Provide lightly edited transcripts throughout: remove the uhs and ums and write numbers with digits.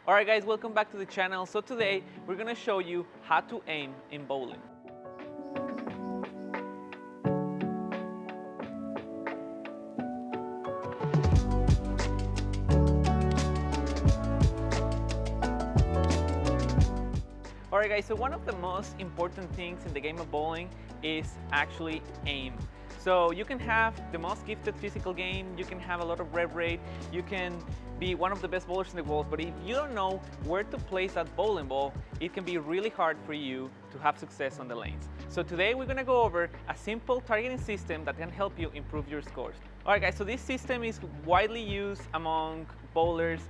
Alright guys, welcome back to the channel. So today we're going to show you how to aim in bowling. Alright guys, so one of the most important things in the game of bowling is actually aim. So you can have the most gifted physical game, you can have a lot of rev rate, you can be one of the best bowlers in the world, but if you don't know where to place that bowling ball, it can be really hard for you to have success on the lanes. So today we're going to go over a simple targeting system that can help you improve your scores. Alright guys, so this system is widely used among bowlers.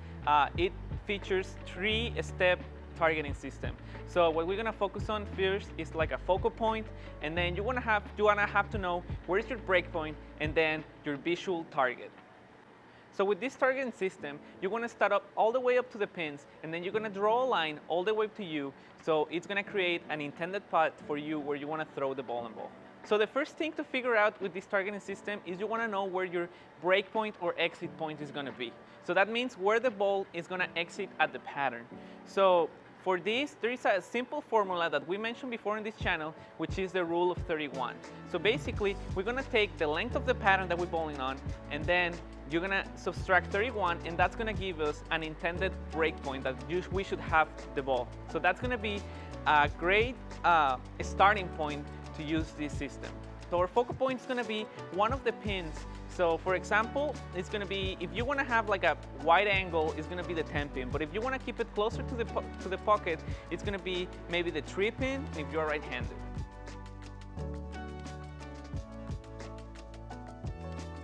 It features 3-step targeting system. So what we're going to focus on first is like a focal point, and then you want to have to know where is your break point and then your visual target. So with this targeting system, you're going to start up all the way up to the pins, and then you're going to draw a line all the way up to you. So it's going to create an intended path for you where you want to throw the bowling ball. So the first thing to figure out with this targeting system is you want to know where your break point or exit point is going to be. So that means where the ball is going to exit at the pattern. So for this, there is a simple formula that we mentioned before in this channel, which is the rule of 31. So basically, we're going to take the length of the pattern that we're bowling on, and then you're going to subtract 31, and that's going to give us an intended break point that we should have the ball. So that's going to be a great starting point to use this system. So our focal point is going to be one of the pins. So for example, it's going to be, if you want to have like a wide angle, it's going to be the 10 pin. But if you want to keep it closer to the pocket, it's going to be maybe the 3 pin if you're right-handed.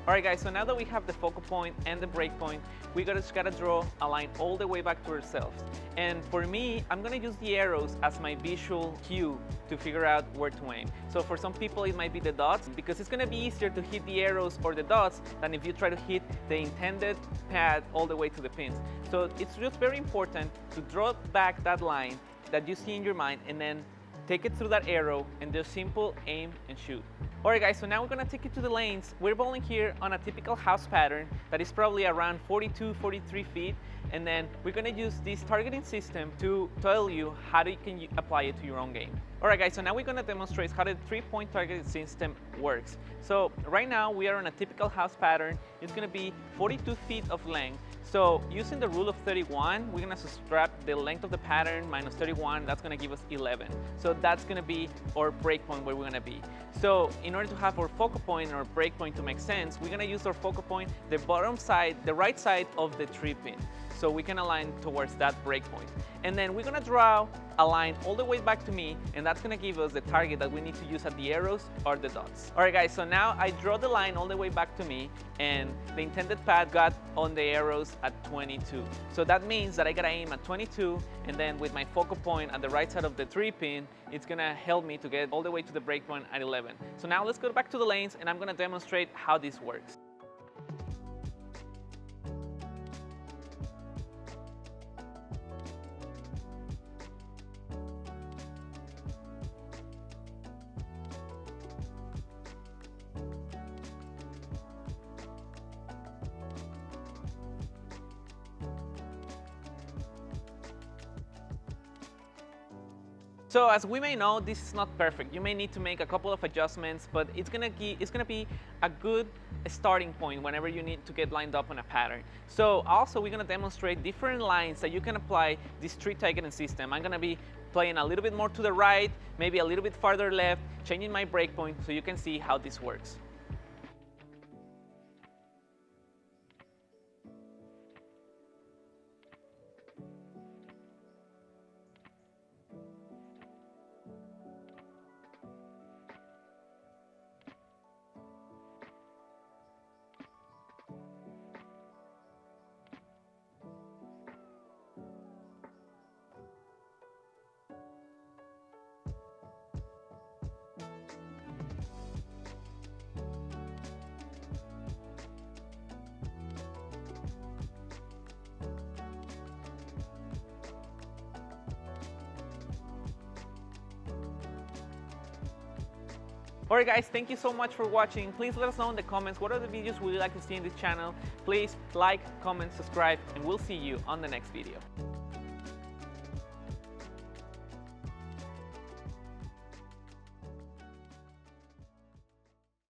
Alright guys, so now that we have the focal point and the break point, we just gotta draw a line all the way back to ourselves. And for me, I'm gonna use the arrows as my visual cue to figure out where to aim. So for some people it might be the dots, because it's gonna be easier to hit the arrows or the dots than if you try to hit the intended pad all the way to the pins. So it's just very important to draw back that line that you see in your mind, and then take it through that arrow and just simple aim and shoot. Alright guys, so now we're going to take you to the lanes. We're bowling here on a typical house pattern that is probably around 42, 43 feet. And then we're going to use this targeting system to tell you how you can apply it to your own game. Alright guys, so now we're going to demonstrate how the 3-point targeting system works. So right now we are on a typical house pattern. It's going to be 42 feet of length. So using the rule of 31, we're going to subtract the length of the pattern minus 31. That's going to give us 11. So that's going to be our break point where we're going to be. So in order to have our focal point and our break point to make sense, we're going to use our focal point, the bottom side, the right side of the 3 pin. So we can align towards that break point. And then we're going to draw a line all the way back to me, and that's going to give us the target that we need to use at the arrows or the dots. Alright guys, so now I draw the line all the way back to me, and the intended path got on the arrows at 22. So that means that I gotta aim at 22, and then with my focal point at the right side of the 3 pin, it's gonna help me to get all the way to the break point at 11. So now let's go back to the lanes, and I'm gonna demonstrate how this works. So as we may know, this is not perfect. You may need to make a couple of adjustments, but it's gonna be a good starting point whenever you need to get lined up on a pattern. So also we're gonna demonstrate different lines that you can apply this 3 targeting system. I'm gonna be playing a little bit more to the right, maybe a little bit farther left, changing my break point so you can see how this works. Alright guys, thank you so much for watching. Please let us know in the comments what other videos would you like to see in this channel. Please like, comment, subscribe, and we'll see you on the next video.